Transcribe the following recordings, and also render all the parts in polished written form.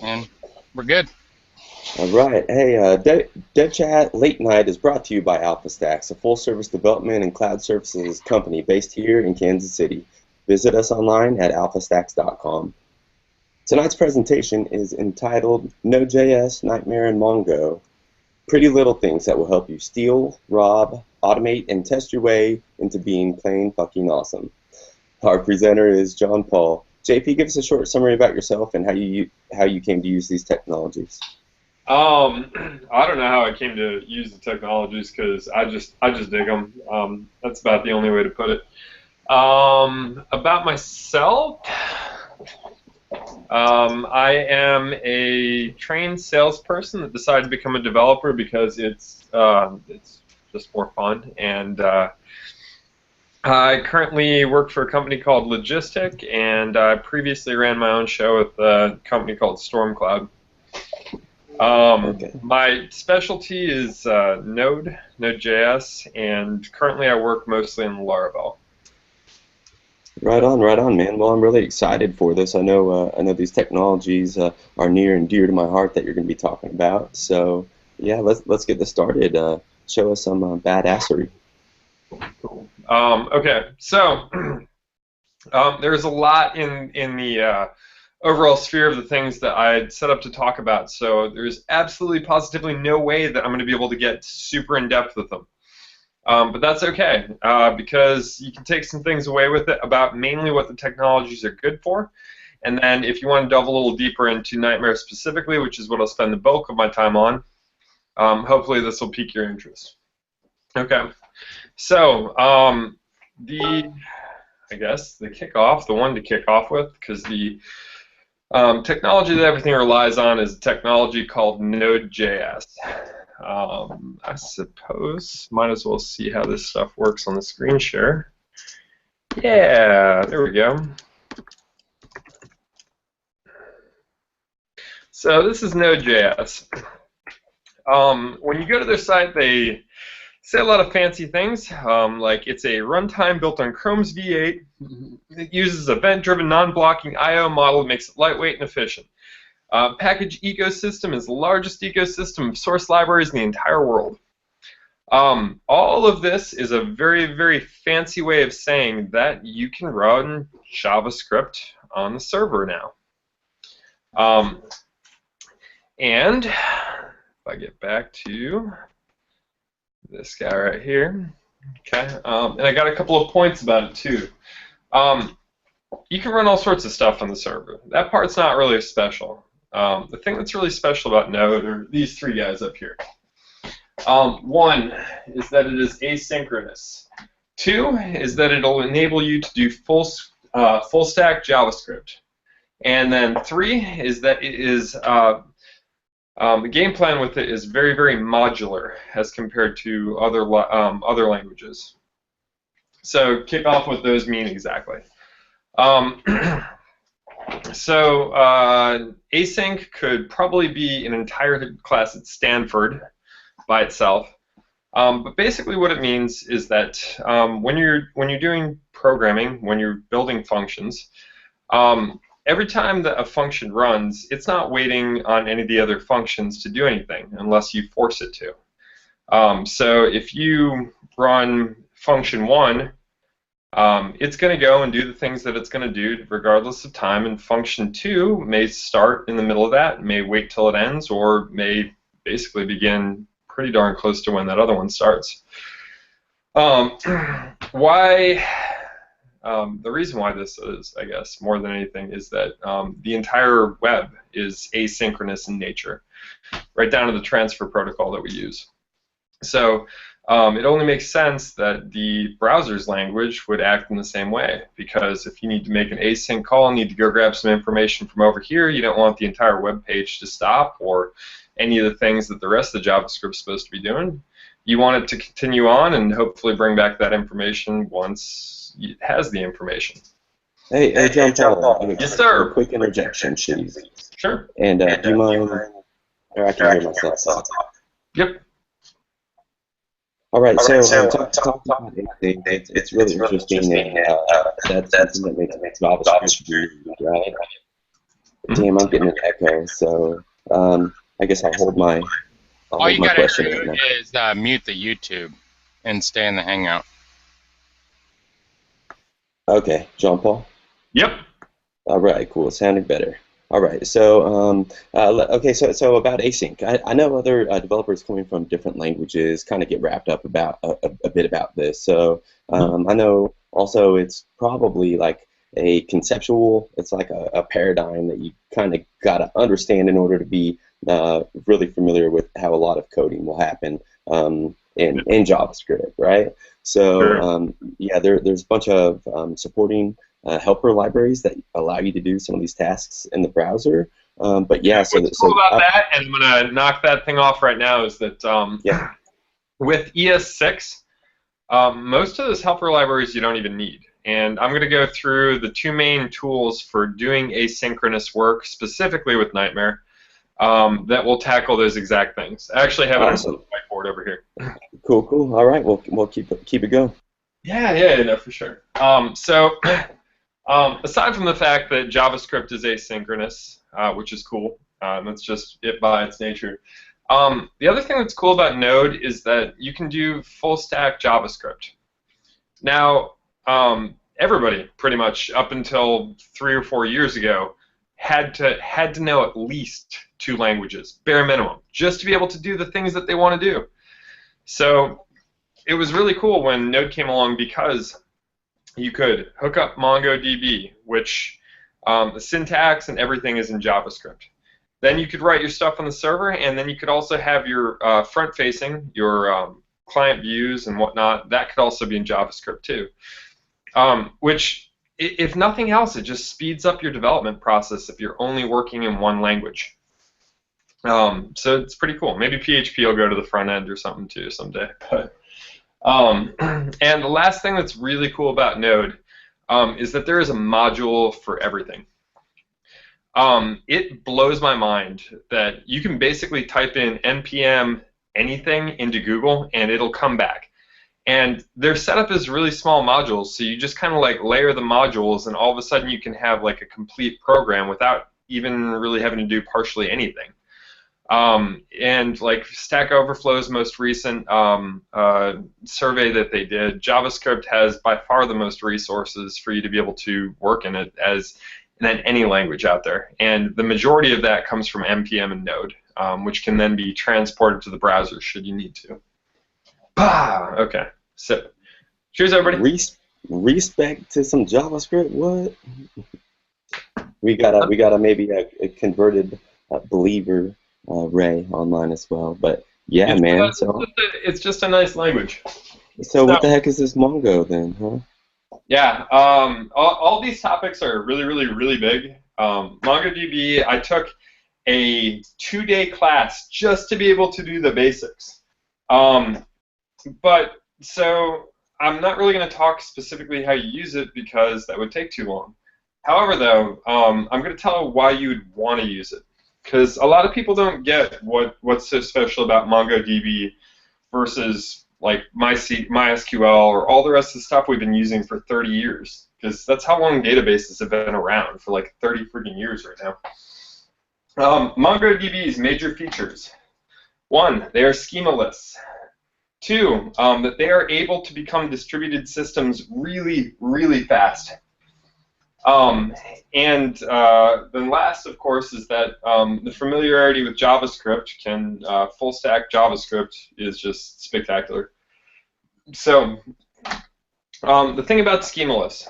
And we're good. All right. Hey, DevChat LateNight is brought to you by AlphaStax, a full-service development and cloud services company based here in Kansas City. Visit us online at alphastax.com. Tonight's presentation is entitled Node.js, Nightmare, and Mongo, pretty little things that will help you steal, rob, automate, and test your way into being plain fucking awesome. Our presenter is John Paul. JP, give us a short summary about yourself and how you came to use these technologies. I don't know how I came to use the technologies because I just dig them. That's about the only way to put it. About myself, I am a trained salesperson that decided to become a developer because it's just more fun. And I currently work for a company called Logistic, and I previously ran my own show with a company called Stormcloud. My specialty is Node.js, and currently I work mostly in Laravel. Right on, man. Well, I'm really excited for this. I know these technologies are near and dear to my heart that you're going to be talking about. So, yeah, let's get this started. Show us some badassery. Cool. Okay, so there's a lot in the overall sphere of the things that I'd set up to talk about, so there's absolutely positively no way that I'm going to be able to get super in-depth with them. But that's okay, because you can take some things away with it about mainly what the technologies are good for, and then if you want to delve a little deeper into Nightmare specifically, which is what I'll spend the bulk of my time on, hopefully this will pique your interest. Okay, so the one to kick off with, because the technology that everything relies on is a technology called Node.js. I suppose might as well see how this stuff works on the screen share. Yeah, there we go. So this is Node.js. When you go to their site, they say a lot of fancy things, like it's a runtime built on Chrome's V8. It uses event-driven, non-blocking I/O model that makes it lightweight and efficient. Package ecosystem is the largest ecosystem of source libraries in the entire world. All of this is a very, very fancy way of saying that you can run JavaScript on the server now. And if I get back to this guy right here, okay, and I got a couple of points about it too. You can run all sorts of stuff on the server. That part's not really special. The thing that's really special about Node are these three guys up here. One is that it is asynchronous. Two is that it'll enable you to do full stack JavaScript. And then three is that it is the game plan with it is very, very modular as compared to other languages. So kick off what those mean exactly. So async could probably be an entire class at Stanford by itself. But basically what it means is that when you're doing programming, when you're building functions, every time that a function runs, it's not waiting on any of the other functions to do anything unless you force it to. So if you run function 1, it's going to go and do the things that it's going to do regardless of time, and function 2 may start in the middle of that, may wait till it ends, or may basically begin pretty darn close to when that other one starts. The reason why this is, I guess, more than anything, is that the entire web is asynchronous in nature, right down to the transfer protocol that we use. So it only makes sense that the browser's language would act in the same way, because if you need to make an async call and need to go grab some information from over here, you don't want the entire web page to stop or any of the things that the rest of the JavaScript is supposed to be doing. You want it to continue on and hopefully bring back that information once it has the information. Hey, John Paul. Yes, sir. A quick interjection, please. Sure. And do you mind? Or I can hear myself talk. Yep. All right, so talk about anything. It's really interesting, and that's something that makes JavaScript unique, right? Damn, I'm getting an echo, so I guess I'll hold my All you gotta question do right now. is mute the YouTube and stay in the Hangout. Okay, Jean Paul. Yep. All right, cool. It sounded better. All right, so okay, so about async, I know other developers coming from different languages kind of get wrapped up about a bit about this. So I know also it's probably like a conceptual, it's like a paradigm that you kind of got to understand in order to be really familiar with how a lot of coding will happen in JavaScript, right? So Sure. yeah, there's a bunch of supporting helper libraries that allow you to do some of these tasks in the browser. But yeah, What's cool about that, and I'm gonna knock that thing off right now, is that yeah. with ES6, most of those helper libraries you don't even need. And I'm going to go through the two main tools for doing asynchronous work, specifically with Nightmare, that will tackle those exact things. I actually have it on the whiteboard over here. Cool. All right, we'll keep it going. Yeah, no, for sure. Aside from the fact that JavaScript is asynchronous, which is cool, that's just it by its nature. The other thing that's cool about Node is that you can do full stack JavaScript. Now, everybody pretty much up until 3 or 4 years ago had to know at least 2 languages, bare minimum, just to be able to do the things that they want to do. So it was really cool when Node came along, because you could hook up MongoDB, which the syntax and everything is in JavaScript. Then you could write your stuff on the server, and then you could also have your front-facing, your client views and whatnot. That could also be in JavaScript too. Which, if nothing else, it just speeds up your development process if you're only working in one language. So it's pretty cool. Maybe PHP will go to the front end or something too someday. But and the last thing that's really cool about Node is that there is a module for everything. It blows my mind that you can basically type in npm anything into Google and it'll come back. And their setup is really small modules, so you just kind of like layer the modules, and all of a sudden you can have like a complete program without even really having to do partially anything. And like Stack Overflow's most recent survey that they did, JavaScript has by far the most resources for you to be able to work in it than any language out there. And the majority of that comes from npm and Node, which can then be transported to the browser should you need to. Okay, so cheers, everybody. Respect to some JavaScript. What? We got a maybe a converted believer Ray online as well. But yeah, man. It's just a nice language. So what the heck is this Mongo then, huh? Yeah, all these topics are really, really, really big. MongoDB, I took a 2-day class just to be able to do the basics. But so I'm not really going to talk specifically how you use it because that would take too long. However, though, I'm going to tell why you'd want to use it, because a lot of people don't get what's so special about MongoDB versus like MySQL or all the rest of the stuff we've been using for 30 years, because that's how long databases have been around, for like 30 freaking years right now. MongoDB's major features: 1, they are schemaless. 2, that they are able to become distributed systems really, really fast. And then last, of course, is that the familiarity with JavaScript full stack JavaScript is just spectacular. So the thing about schemaless,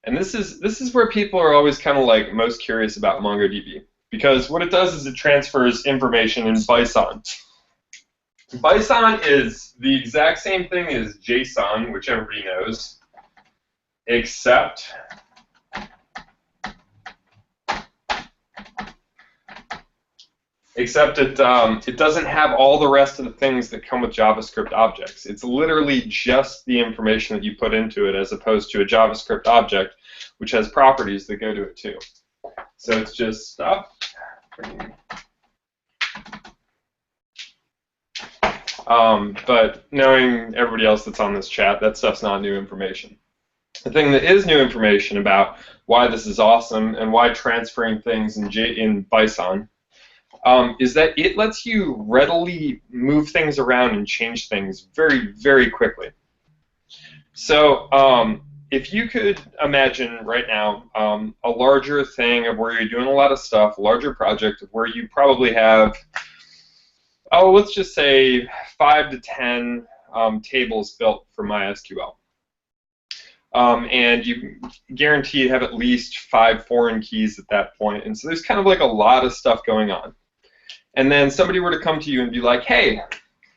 and this is where people are always kind of like most curious about MongoDB, because what it does is it transfers information in Bison. Bison is the exact same thing as JSON, which everybody knows, except it doesn't have all the rest of the things that come with JavaScript objects. It's literally just the information that you put into it, as opposed to a JavaScript object, which has properties that go to it too. So it's just stuff. But knowing everybody else that's on this chat, that stuff's not new information. The thing that is new information about why this is awesome and why transferring things in Bison is that it lets you readily move things around and change things very, very quickly. So if you could imagine right now a larger thing of where you're doing a lot of stuff, a larger project of where you probably have, let's just say 5 to 10 tables built for MySQL. And you guarantee you have at least 5 foreign keys at that point. And so there's kind of like a lot of stuff going on. And then somebody were to come to you and be like, hey,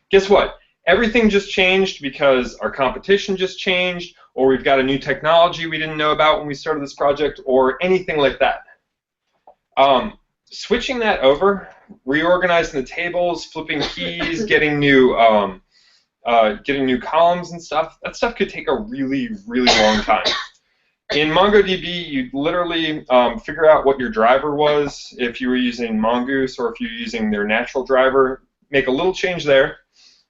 guess what? Everything just changed because our competition just changed, or we've got a new technology we didn't know about when we started this project, or anything like that. Switching that over, reorganizing the tables, flipping keys, getting new columns and stuff, that stuff could take a really, really long time. In MongoDB, you literally figure out what your driver was, if you were using Mongoose or if you're using their natural driver, make a little change there,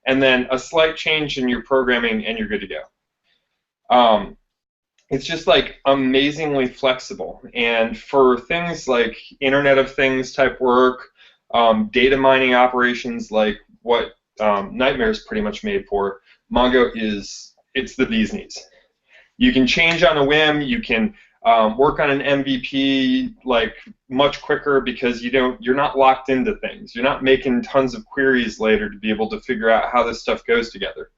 and then a slight change in your programming, and you're good to go. It's just like amazingly flexible. And for things like Internet of Things type work, data mining operations like what Nightmare is pretty much made for, Mongo it's the bee's knees. You can change on a whim. You can work on an MVP like much quicker because you're not locked into things. You're not making tons of queries later to be able to figure out how this stuff goes together.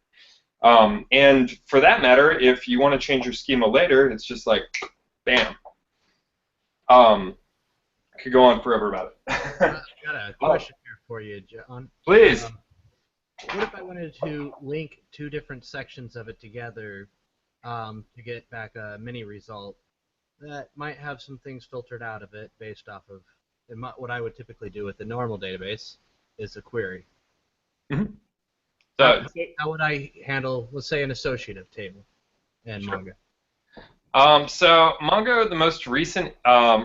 And for that matter, if you want to change your schema later, it's just like, bam. I could go on forever about it. I got a question here for you, John. Please. What if I wanted to link 2 different sections of it together to get back a mini result that might have some things filtered out of it based off of what I would typically do with the normal database is a query. Mm-hmm. How would I handle, let's say, an associative table in Mongo? So Mongo, the most recent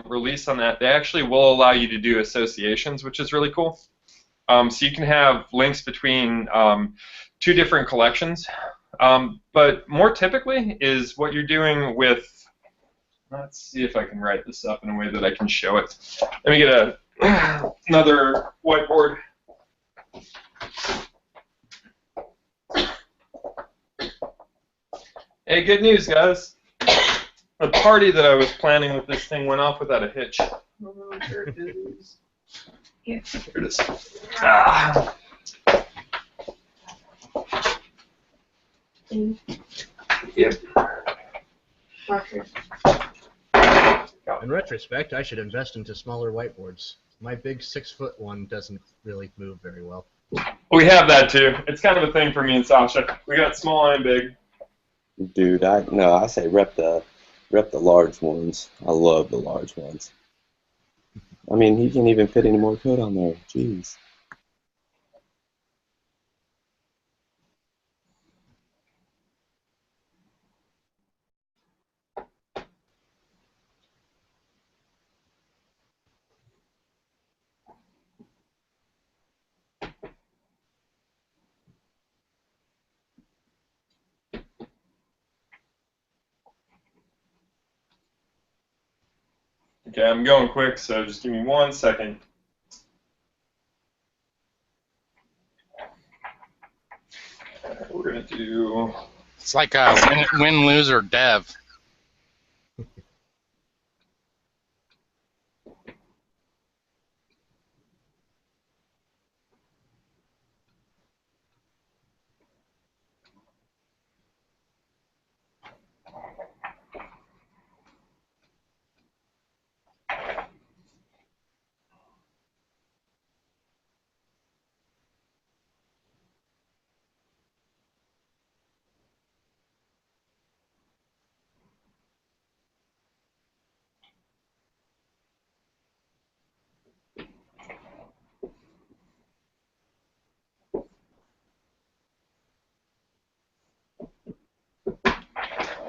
release on that, they actually will allow you to do associations, which is really cool. So you can have links between 2 different collections. But more typically is what you're doing with, let's see if I can write this up in a way that I can show it. Let me get another whiteboard. Hey, good news, guys. The party that I was planning with this thing went off without a hitch. Oh, there it is. Yeah. There it is. Ah. Yep. In retrospect, I should invest into smaller whiteboards. My big 6-foot one doesn't really move very well. We have that too. It's kind of a thing for me and Sasha. We got small and big. Dude, I say rep the large ones. I love the large ones. I mean, he can't even fit any more code on there. Jeez. Okay, I'm going quick, so just give me 1 second. We're going to do... It's like a win, lose, or dev.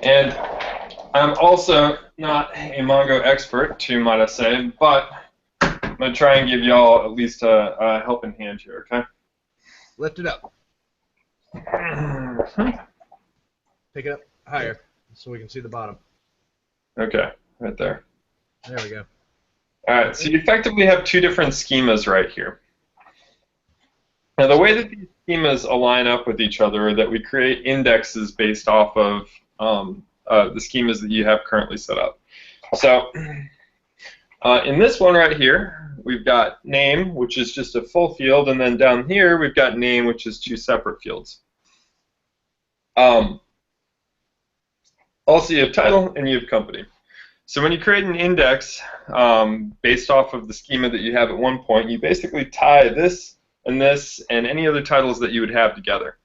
And I'm also not a Mongo expert, might I say, but I'm going to try and give y'all at least a helping hand here, okay? Lift it up. Pick it up higher. so we can see the bottom. Okay, right there. There we go. All right, so you effectively have two different schemas right here. Now, the way that these schemas align up with each other are that we create indexes based off of the schemas that you have currently set up. So in this one right here, we've got name, which is just a full field, and then down here we've got name, which is two separate fields. Also, you have title and you have company. So when you create an index based off of the schema that you have at one point, you basically tie this and any other titles that you would have together.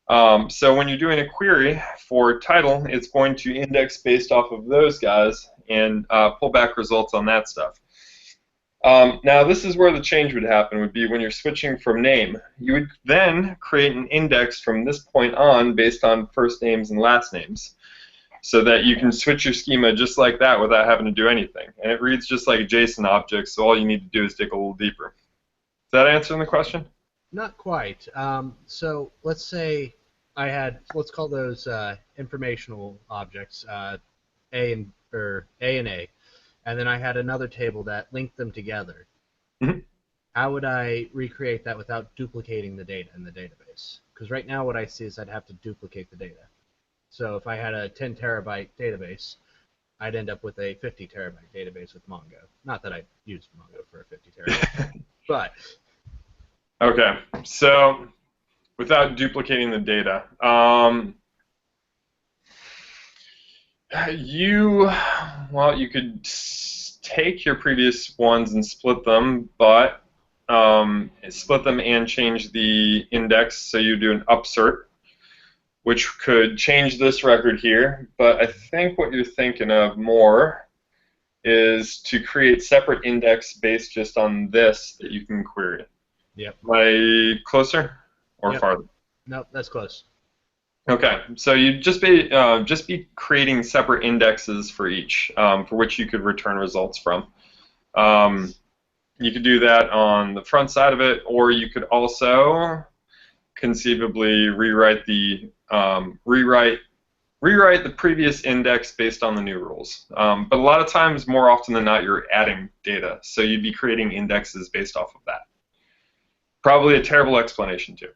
So when you're doing a query for title, it's going to index based off of those guys and pull back results on that stuff. Now this is where the change would happen, would be when you're switching from name. You would then create an index from this point on based on first names and last names, so that you can switch your schema just like that without having to do anything. And it reads just like a JSON object, so all you need to do is dig a little deeper. Is that answering the question? Not quite. So let's say I had, let's call those informational objects, A and A, and then I had another table that linked them together. Mm-hmm. How would I recreate that without duplicating the data in the database? Because right now what I see is I'd have to duplicate the data. So if I had a 10 terabyte database, I'd end up with a 50 terabyte database with Mongo. Not that I used Mongo for a 50 terabyte, but. Okay, so without duplicating the data, you could take your previous ones and split them, but split them and change the index, so you do an upsert, which could change this record here, but I think what you're thinking of more is to create separate index based just on this that you can query. Yep. Am I closer or farther? Nope, that's close. Okay, so you'd just be creating separate indexes for each, for which you could return results from. You could do that on the front side of it, or you could also conceivably rewrite the previous index based on the new rules. But a lot of times, more often than not, you're adding data, so you'd be creating indexes based off of that. Probably a terrible explanation too.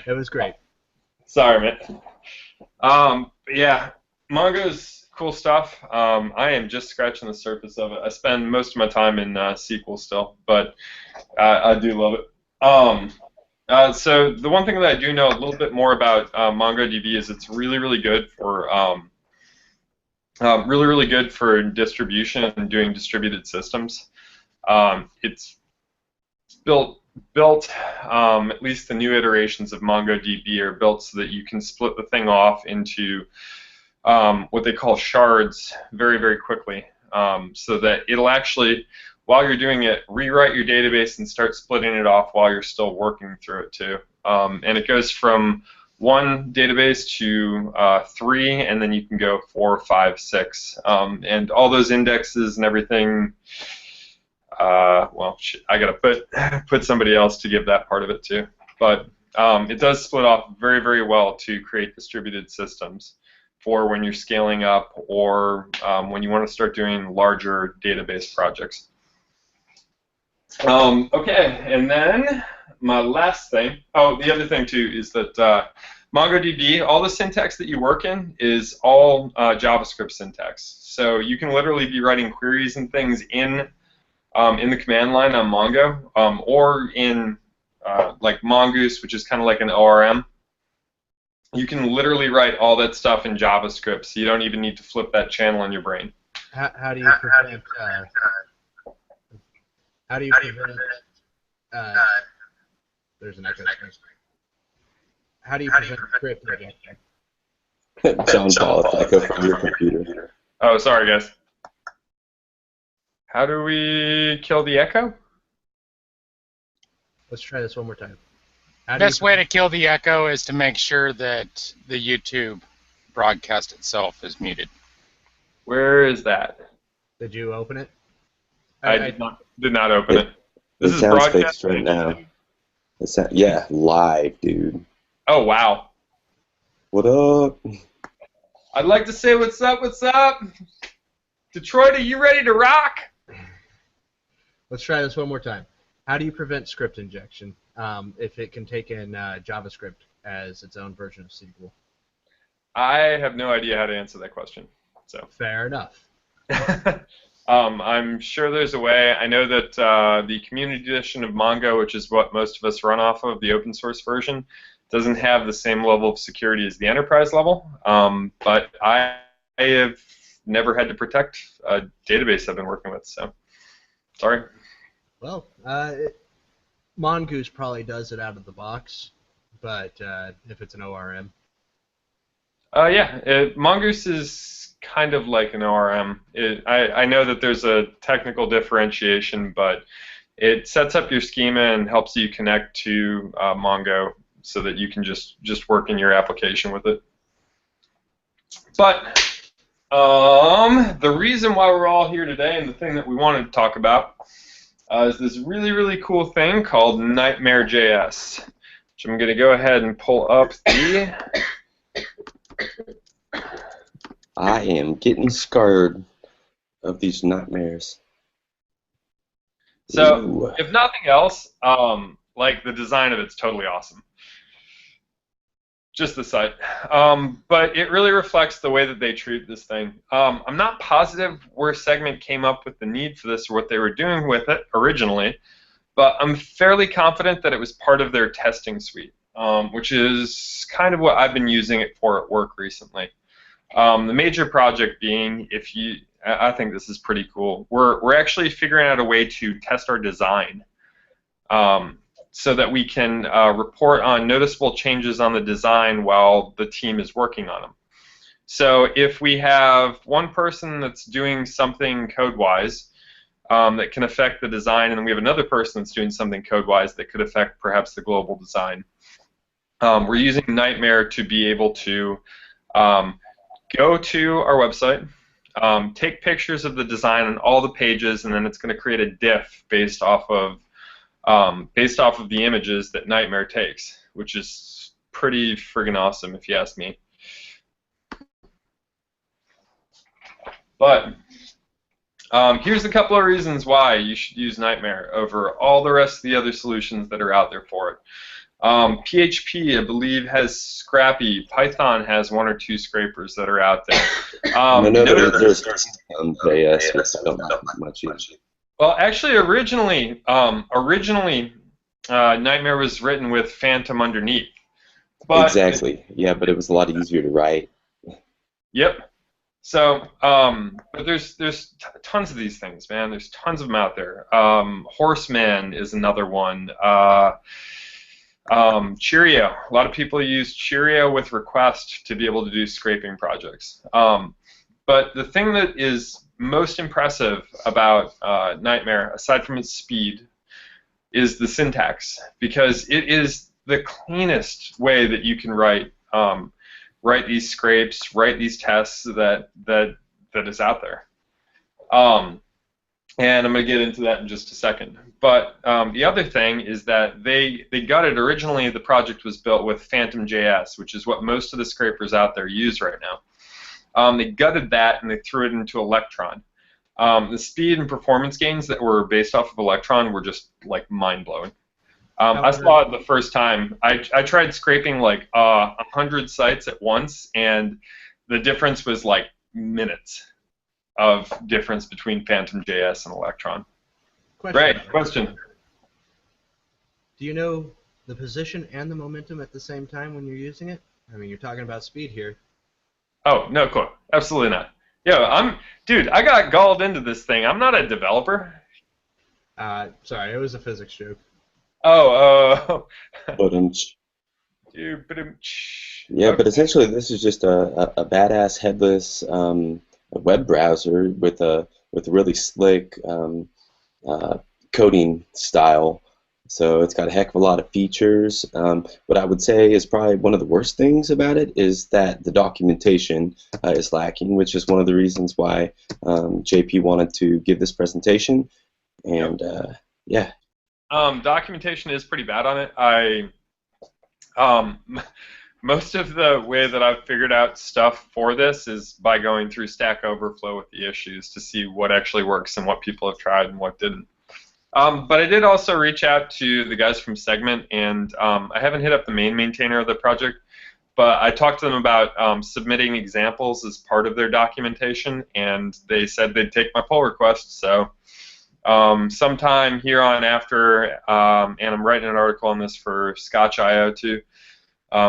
It was great. Sorry, man. Yeah, Mongo's cool stuff. I am just scratching the surface of it. I spend most of my time in SQL still, but I do love it. So the one thing that I do know a little bit more about MongoDB is it's really, really good for distribution and doing distributed systems. It's built at least the new iterations of MongoDB are built so that you can split the thing off into what they call shards very, very quickly, so that it'll actually, while you're doing it, rewrite your database and start splitting it off while you're still working through it too. And it goes from 1 database to 3, and then you can go 4, 5, 6, and all those indexes and everything. Well, I gotta put somebody else to give that part of it too. But it does split off very, very well to create distributed systems for when you're scaling up or when you want to start doing larger database projects. Okay, and then my last thing. Oh, the other thing too is that MongoDB, all the syntax that you work in is all JavaScript syntax. So you can literally be writing queries and things in the command line on Mongo, or in like Mongoose, which is kind of like an ORM. You can literally write all that stuff in JavaScript, so you don't even need to flip that channel in your brain. How do you prevent? How do you prevent? There's an echo. How do you prevent script rejection? John Paul, it's echo from your computer. Oh, sorry, guys. How do we kill the echo? Let's try this one more time. The best way to kill the echo is to make sure that the YouTube broadcast itself is muted. Where is that? Did you open it? I did not open it. This is sounds broadcast fixed right now. Yeah, live, dude. Oh, wow. What up? I'd like to say what's up, what's up? Detroit, are you ready to rock? Let's try this one more time. How do you prevent script injection if it can take in JavaScript as its own version of SQL? I have no idea how to answer that question. So Fair enough. I'm sure there's a way. I know that the community edition of Mongo, which is what most of us run off of, the open source version, doesn't have the same level of security as the enterprise level. But I have never had to protect a database I've been working with. So sorry. Well, Mongoose probably does it out of the box, but if it's an ORM. Yeah, Mongoose is kind of like an ORM. I know that there's a technical differentiation, but it sets up your schema and helps you connect to Mongo so that you can just work in your application with it. But the reason why we're all here today and the thing that we wanted to talk about is this really, really cool thing called NightmareJS, which I'm going to go ahead and pull up the... I am getting scared of these nightmares. So, Ooh. if nothing else, like the design of it's totally awesome. Just the site. But it really reflects the way that they treat this thing. I'm not positive where Segment came up with the need for this or what they were doing with it originally, but I'm fairly confident that it was part of their testing suite, which is kind of what I've been using it for at work recently. The major project being, I think this is pretty cool. We're actually figuring out a way to test our design, so that we can report on noticeable changes on the design while the team is working on them. So if we have one person that's doing something code-wise that can affect the design, and then we have another person that's doing something code-wise that could affect perhaps the global design, we're using Nightmare to be able to go to our website, take pictures of the design on all the pages, and then it's going to create a diff based off of the images that Nightmare takes, which is pretty friggin' awesome if you ask me. But here's a couple of reasons why you should use Nightmare over all the rest of the other solutions that are out there for it. PHP, I believe, has Scrappy. Python has one or two scrapers that are out there. I know there's JS, which I don't know much either. Well, actually, originally, Nightmare was written with Phantom underneath. But exactly. Yeah, but it was a lot easier to write. Yep. So, but there's tons of these things, man. There's tons of them out there. Horseman is another one. Cheerio. A lot of people use Cheerio with Request to be able to do scraping projects. But the thing that is most impressive about Nightmare, aside from its speed, is the syntax, because it is the cleanest way that you can write these scrapes, write these tests that is out there. And I'm going to get into that in just a second. But the other thing is that they gutted originally. The project was built with Phantom.js, which is what most of the scrapers out there use right now. They gutted that and they threw it into Electron. The speed and performance gains that were based off of Electron were just like mind-blowing. I saw it the first time. I tried scraping like 100 sites at once, and the difference was like minutes of difference between Phantom.js and Electron. Right, question. Do you know the position and the momentum at the same time when you're using it? I mean, you're talking about speed here. Oh, no, cool. Absolutely not. Yeah, dude, I got galled into this thing. I'm not a developer. Sorry, it was a physics joke. Oh, Dude, yeah, but essentially this is just a badass headless web browser with a really slick coding style. So it's got a heck of a lot of features. What I would say is probably one of the worst things about it is that the documentation is lacking, which is one of the reasons why JP wanted to give this presentation. And yeah. Documentation is pretty bad on it. most of the way that I've figured out stuff for this is by going through Stack Overflow with the issues to see what actually works and what people have tried and what didn't. But I did also reach out to the guys from Segment, and I haven't hit up the main maintainer of the project, but I talked to them about submitting examples as part of their documentation, and they said they'd take my pull request. So sometime here on after, and I'm writing an article on this for Scotch.io too,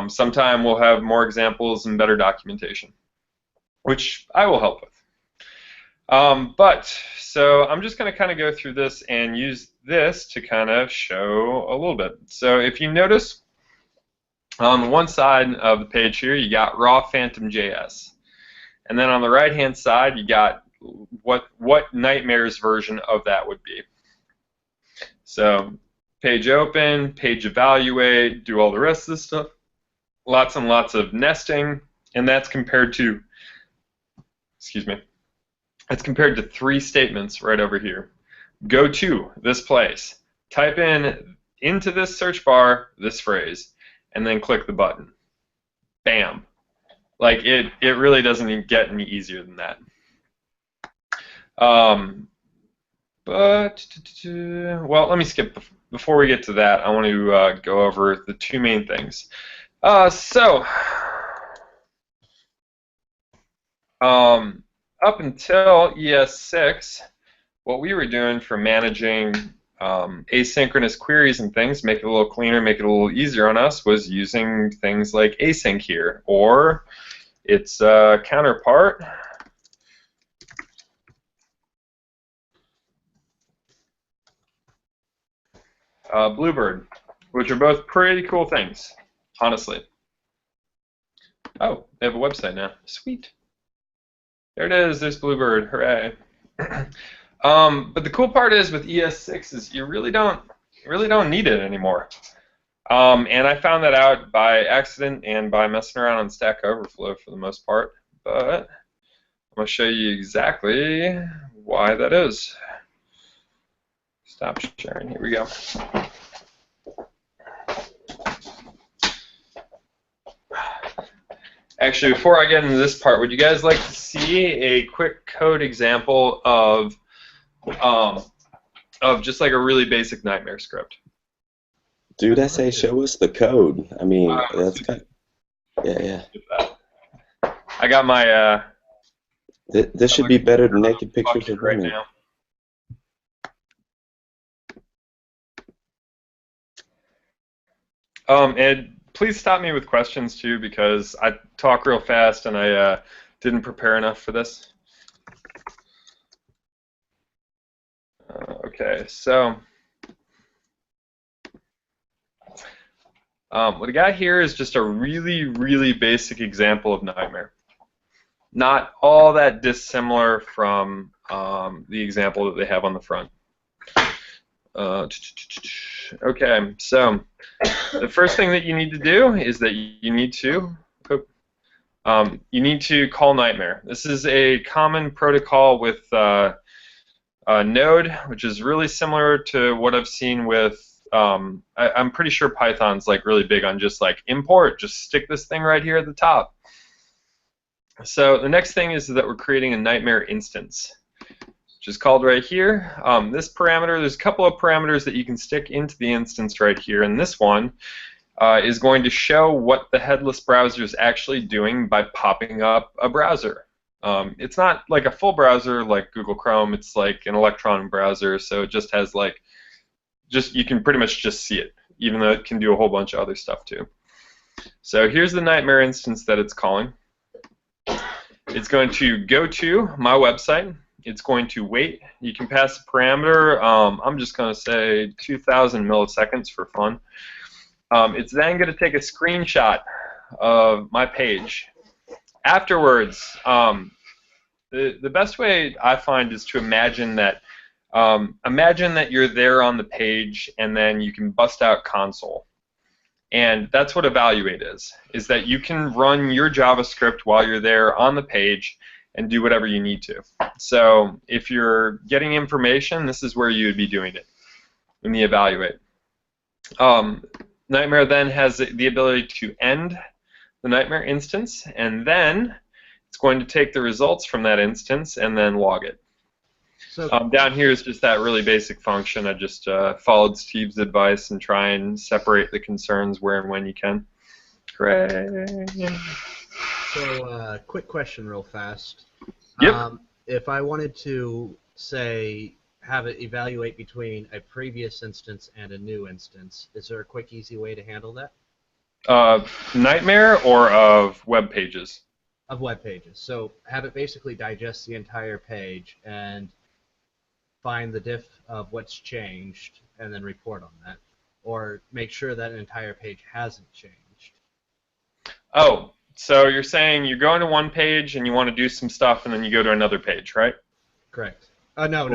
sometime we'll have more examples and better documentation, which I will help with. So I'm just going to kind of go through this and use this to kind of show a little bit. So if you notice, on one side of the page here, you got raw Phantom.js. And then on the right-hand side, you got what Nightmare's version of that would be. So page open, page evaluate, do all the rest of this stuff. Lots and lots of nesting, and that's compared to, that's compared to 3 statements right over here. Go to this place, type into this search bar this phrase, and then click the button. Bam. Like, it really doesn't even get any easier than that. Well, let me skip. Before we get to that, I want to go over the 2 main things. Up until ES6, what we were doing for managing asynchronous queries and things, make it a little cleaner, make it a little easier on us, was using things like async here, or its counterpart, Bluebird, which are both pretty cool things, honestly. Oh, they have a website now. Sweet. There it is. There's Bluebird. Hooray. But the cool part is with ES6 is you really don't need it anymore. And I found that out by accident and by messing around on Stack Overflow for the most part. But I'm going to show you exactly why that is. Stop sharing. Here we go. Actually, before I get into this part, would you guys like to see a quick code example of just like a really basic Nightmare script? Dude, I say show us the code. I mean, that's kind of, yeah. I got my. This should be better than naked pictures of right women. now. And please stop me with questions too, because I talk real fast and I didn't prepare enough for this. Okay, so what I got here is just a really, really basic example of Nightmare. Not all that dissimilar from the example that they have on the front. Okay, so the first thing that you need to do is that you need to call Nightmare. This is a common protocol with Node, which is really similar to what I've seen with. I'm pretty sure Python's like really big on just like import, just stick this thing right here at the top. So the next thing is that we're creating a Nightmare instance, which is called right here. This parameter, there's a couple of parameters that you can stick into the instance right here, and this one is going to show what the headless browser is actually doing by popping up a browser. It's not like a full browser like Google Chrome, it's like an Electron browser, so it just has like, you can pretty much just see it, even though it can do a whole bunch of other stuff too. So here's the Nightmare instance that it's calling. It's going to go to my website. It's going to wait. You can pass a parameter. I'm just going to say 2,000 milliseconds for fun. It's then going to take a screenshot of my page. Afterwards, the best way I find is to imagine that you're there on the page, and then you can bust out console. And that's what evaluate is that you can run your JavaScript while you're there on the page and do whatever you need to. So if you're getting information, this is where you would be doing it in the evaluate. Nightmare then has the ability to end the Nightmare instance, and then it's going to take the results from that instance and then log it. So Down here is just that really basic function. I just followed Steve's advice and try and separate the concerns where and when you can. Great. So, quick question real fast. Yep. If I wanted to, say, have it evaluate between a previous instance and a new instance, is there a quick, easy way to handle that? Nightmare or of web pages? Of web pages. So have it basically digest the entire page and find the diff of what's changed and then report on that. Or make sure that an entire page hasn't changed. Oh, so you're saying you're going to one page and you want to do some stuff and then you go to another page, right? Correct. No.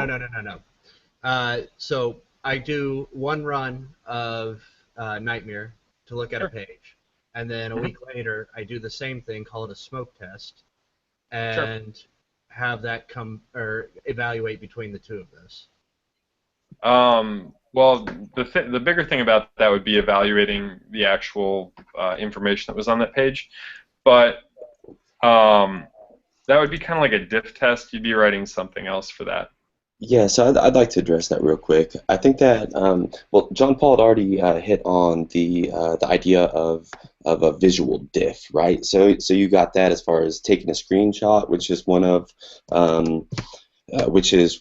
So I do one run of Nightmare to look at a page, and then a week later I do the same thing, call it a smoke test, and have that come or evaluate between the two of those. Well, the bigger thing about that would be evaluating the actual information that was on that page, but that would be kind of like a diff test. You'd be writing something else for that. Yeah, so I'd like to address that real quick. I think that well, John Paul had already hit on the idea of a visual diff, right? So you got that as far as taking a screenshot, which is one of the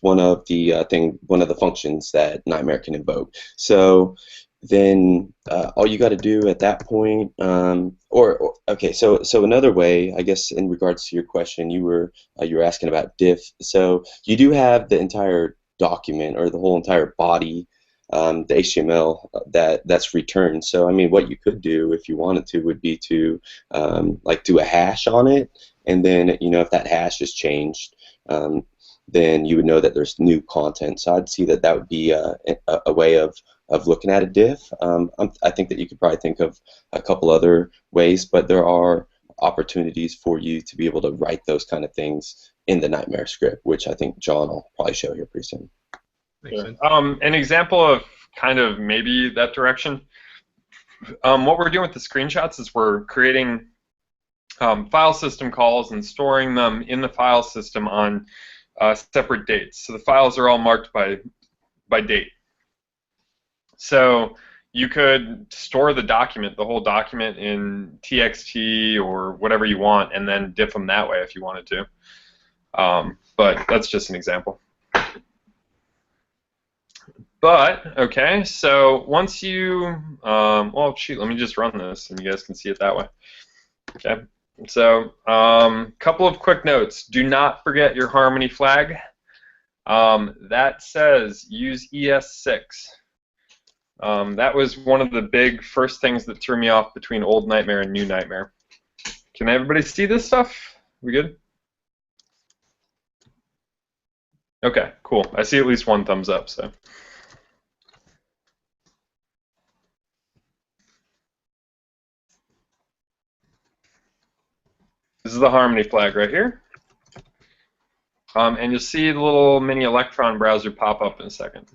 one of the functions that Nightmare can invoke. So then all you got to do at that point, okay, so another way, I guess, in regards to your question, you were asking about diff. So you do have the entire document or the whole entire body, the HTML that's returned. So I mean, what you could do if you wanted to would be to like do a hash on it, and then if that hash is changed, then you would know that there's new content. So I'd see that would be a way of looking at a diff. I think that you could probably think of a couple other ways, but there are opportunities for you to be able to write those kind of things in the Nightmare script, which I think John will probably show here pretty soon. Makes sense. An example of kind of maybe that direction, what we're doing with the screenshots is we're creating file system calls and storing them in the file system on separate dates. So the files are all marked by date. So you could store the document, the whole document, in TXT or whatever you want, and then diff them that way if you wanted to. But that's just an example. But, okay, so once you, well, shoot, let me just run this, and you guys can see it that way. Okay, so couple of quick notes. Do not forget your Harmony flag. That says use ES6. That was one of the big first things that threw me off between old Nightmare and new Nightmare. Can everybody see this stuff? We good? Okay, cool. I see at least one thumbs up, so. This is the Harmony flag right here. And you'll see the little mini Electron browser pop up in a second.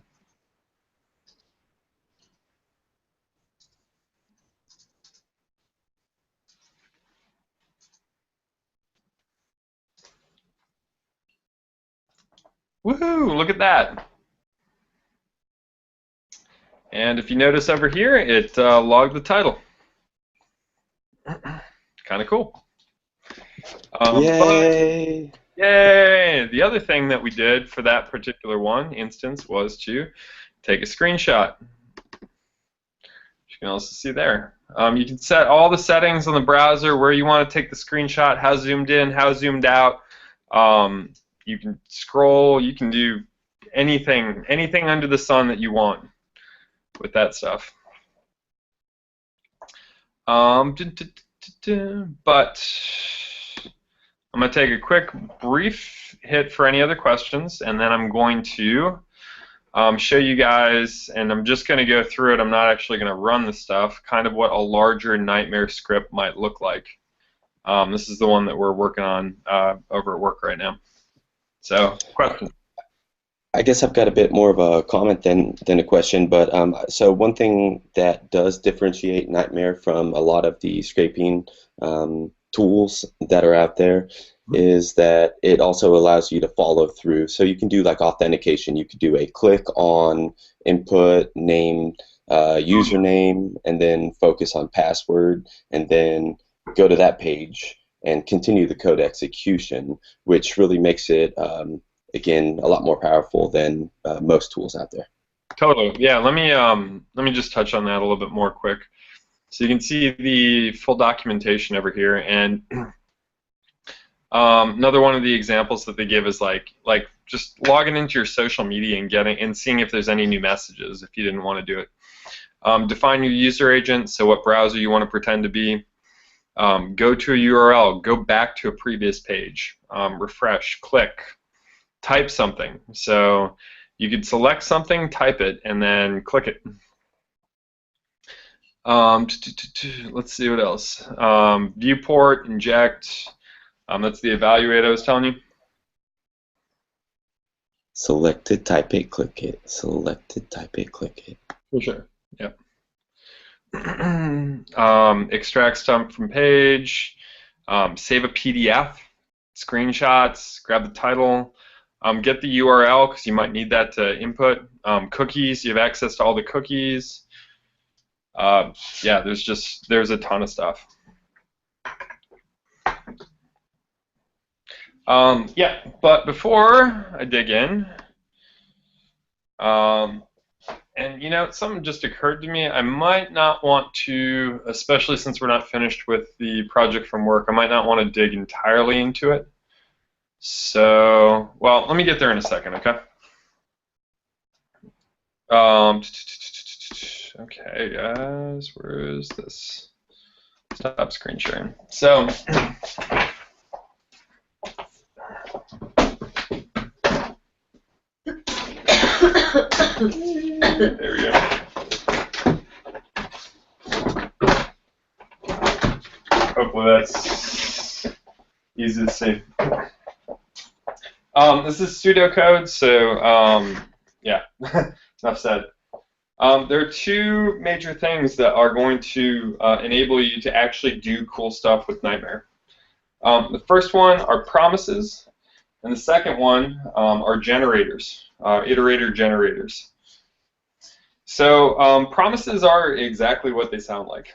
Woohoo! Look at that. And if you notice over here, it logged the title. Kind of cool. Yay! Yay! The other thing that we did for that particular instance was to take a screenshot. You can also see there. You can set all the settings on the browser where you want to take the screenshot, how zoomed in, how zoomed out. You can scroll. You can do anything under the sun that you want with that stuff. But I'm going to take a quick brief hit for any other questions, and then I'm going to show you guys, and I'm just going to go through it. I'm not actually going to run the stuff, kind of what a larger Nightmare script might look like. This is the one that we're working on over at work right now. So, question. I guess I've got a bit more of a comment than a question, but so one thing that does differentiate Nightmare from a lot of the scraping tools that are out there is that it also allows you to follow through. So you can do like authentication. You could do a click on input, name, username, and then focus on password, and then go to that page and continue the code execution, which really makes it, again, a lot more powerful than most tools out there. Totally. Yeah. Let me just touch on that a little bit more quick. So you can see the full documentation over here, and another one of the examples that they give is like just logging into your social media and seeing if there's any new messages if you didn't want to do it. Define your user agent, so what browser you want to pretend to be. Go to a URL, go back to a previous page, refresh, click, type something. So you could select something, type it, and then click it. Let's see what else. Viewport, inject. That's the evaluate I was telling you. Selected, type it, click it. Selected, type it, click it. For sure. Yep. Extract stuff from page. Save a PDF. Screenshots. Grab the title. Get the URL because you might need that to input. Cookies. You have access to all the cookies. Yeah, there's a ton of stuff. Yeah, but before I dig in, and you know, something just occurred to me. I might not want to, especially since we're not finished with the project from work, I might not want to dig entirely into it. So, well, let me get there in a second, okay? Okay, guys, where is this? Stop screen sharing. So, there we go. Hopefully that's easy to see. This is pseudocode, so yeah, enough said. There are two major things that are going to enable you to actually do cool stuff with Nightmare. The first one are promises, and the second one are generators, iterator generators. So promises are exactly what they sound like.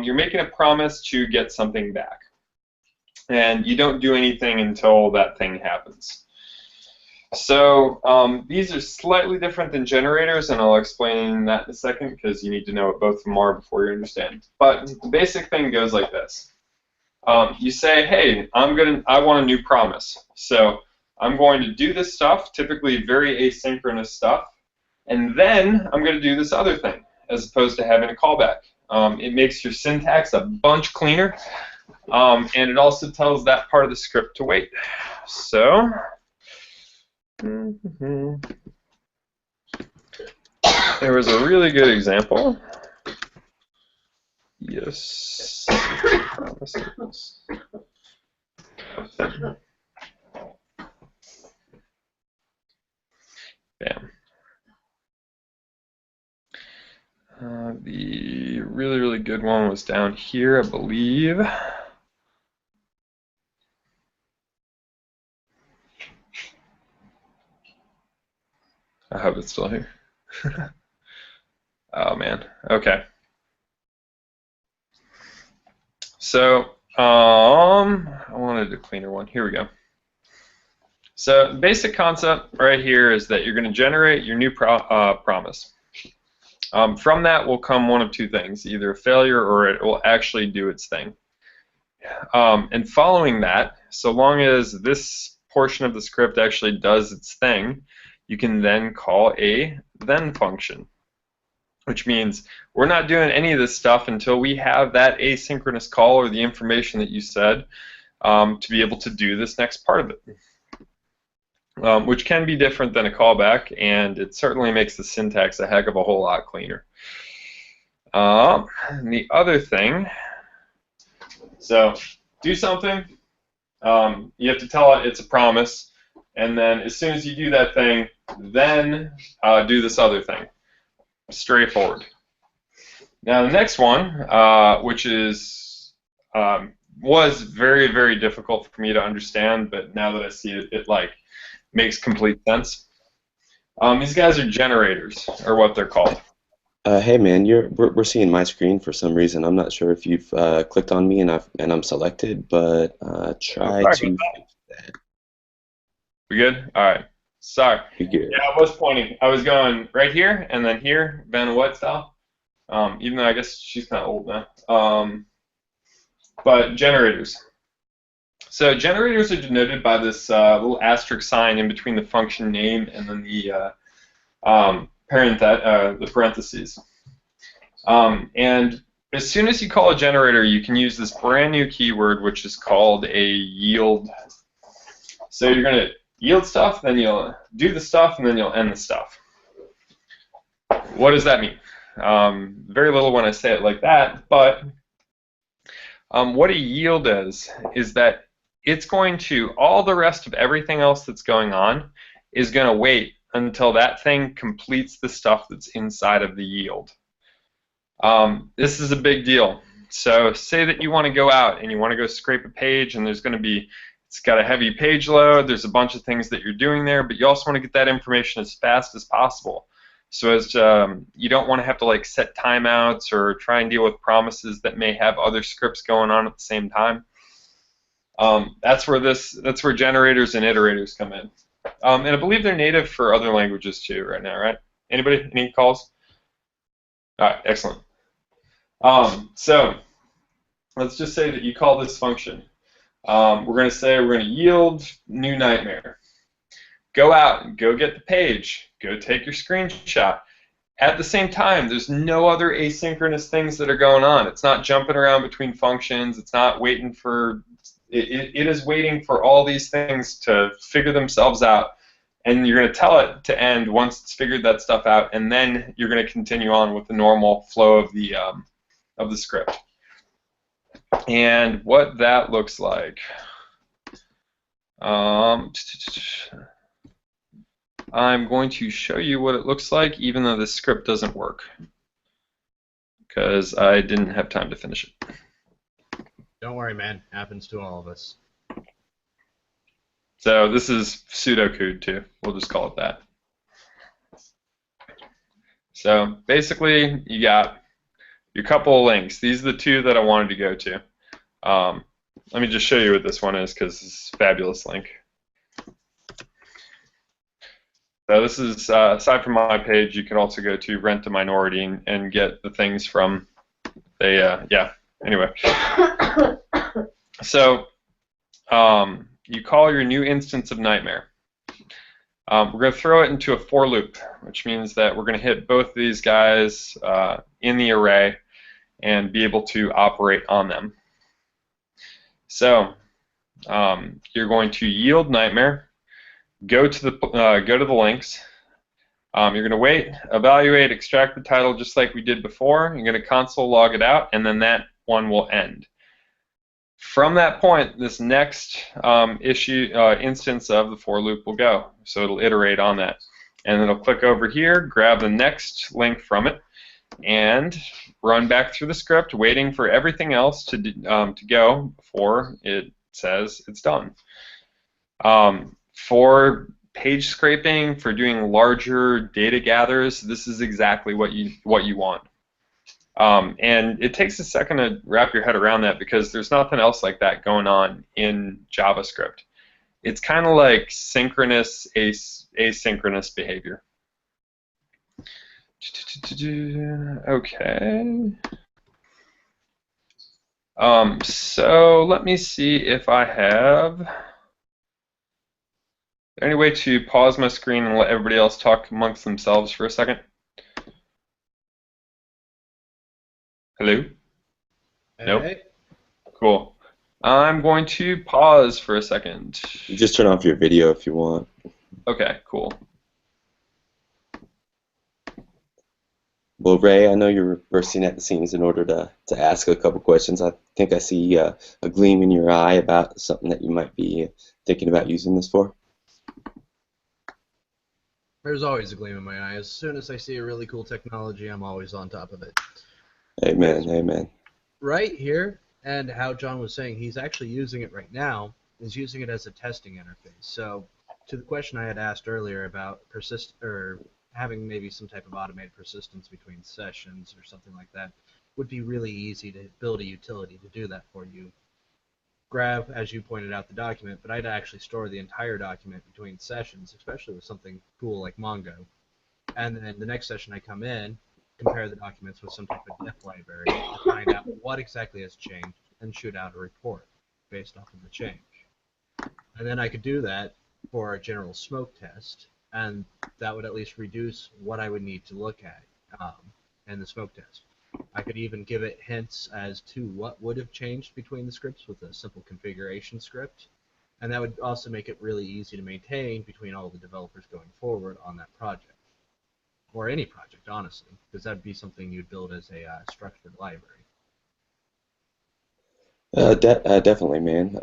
You're making a promise to get something back, and you don't do anything until that thing happens. So these are slightly different than generators, and I'll explain that in a second because you need to know what both of them are before you understand. But the basic thing goes like this. You say, hey, I want a new promise. So I'm going to do this stuff, typically very asynchronous stuff, and then I'm going to do this other thing, as opposed to having a callback. It makes your syntax a bunch cleaner, and it also tells that part of the script to wait. So there was a really good example. Yes. Promises. Bam. The really, really good one was down here, I believe. I hope it's still here. Oh man. Okay. So I wanted a cleaner one. Here we go. So the basic concept right here is that you're going to generate your new promise. From that will come one of two things, either a failure or it will actually do its thing. And following that, so long as this portion of the script actually does its thing, you can then call a then function, which means we're not doing any of this stuff until we have that asynchronous call or the information that you said to be able to do this next part of it, which can be different than a callback, and it certainly makes the syntax a heck of a whole lot cleaner. And the other thing, so do something, you have to tell it it's a promise, and then as soon as you do that thing, then do this other thing. Straightforward. Now the next one, which is was very, very difficult for me to understand, but now that I see it, it like makes complete sense. These guys are generators, or what they're called. Hey man, we're seeing my screen for some reason. I'm not sure if you've clicked on me and I'm selected, but try to fix that. We good? All right. Sorry. Be good. Yeah, I was pointing. I was going right here and then here, Vanna White style. Even though I guess she's kind of old now. But generators. So generators are denoted by this little asterisk sign in between the function name and then the the parentheses. And as soon as you call a generator, you can use this brand new keyword, which is called a yield. So you're going to yield stuff, then you'll do the stuff, and then you'll end the stuff. What does that mean? Very little when I say it like that, but what a yield is that it's going to, all the rest of everything else that's going on is going to wait until that thing completes the stuff that's inside of the yield. This is a big deal. So say that you want to go out and you want to go scrape a page, and there's going to be, it's got a heavy page load, there's a bunch of things that you're doing there, but you also want to get that information as fast as possible. So as you don't want to have to like set timeouts or try and deal with promises that may have other scripts going on at the same time. That's where generators and iterators come in. And I believe they're native for other languages too right now, right? Anybody? Any calls? All right, excellent. So let's just say that you call this function. We're going to say we're going to yield new nightmare. Go out and go get the page. Go take your screenshot. At the same time, there's no other asynchronous things that are going on. It's not jumping around between functions. It's not waiting for, it is waiting for all these things to figure themselves out. And you're going to tell it to end once it's figured that stuff out, and then you're going to continue on with the normal flow of the script. And what that looks like. I'm going to show you what it looks like, even though this script doesn't work, because I didn't have time to finish it. Don't worry, man. Happens to all of us. So this is pseudocode too. We'll just call it that. So basically, you got your couple of links. These are the two that I wanted to go to. Let me just show you what this one is, because it's a fabulous link. So this is, aside from my page, you can also go to Rent a Minority and get the things from, yeah, anyway. So you call your new instance of Nightmare. We're going to throw it into a for loop, which means that we're going to hit both these guys in the array and be able to operate on them. So you're going to yield Nightmare. Go to the links. You're going to wait, evaluate, extract the title just like we did before. You're going to console log it out, and then that one will end. From that point, this next instance of the for loop will go. So it'll iterate on that. And it'll click over here, grab the next link from it, and run back through the script, waiting for everything else to go before it says it's done. For page scraping, for doing larger data gathers, this is exactly what you want. And it takes a second to wrap your head around that, because there's nothing else like that going on in JavaScript. It's kind of like synchronous, asynchronous behavior. Okay. So let me see if I have any way to pause my screen and let everybody else talk amongst themselves for a second. Hello? Hey. Nope. Cool. I'm going to pause for a second. You just turn off your video if you want. Okay, cool. Well, Ray, I know you're bursting at the seams in order to ask a couple questions. I think I see a gleam in your eye about something that you might be thinking about using this for. There's always a gleam in my eye. As soon as I see a really cool technology, I'm always on top of it. Amen, amen. Right here, And how John was saying, he's actually using it right now, is using it as a testing interface. So to the question I had asked earlier about having maybe some type of automated persistence between sessions or something like that, would be really easy to build a utility to do that for you. Grab, as you pointed out, the document, but I'd actually store the entire document between sessions, especially with something cool like Mongo. And then the next session I come in, compare the documents with some type of def library to find out what exactly has changed and shoot out a report based off of the change. And then I could do that for a general smoke test, and that would at least reduce what I would need to look at in the smoke test. I could even give it hints as to what would have changed between the scripts with a simple configuration script, and that would also make it really easy to maintain between all the developers going forward on that project. Or any project, honestly, because that would be something you'd build as a structured library. Definitely, man.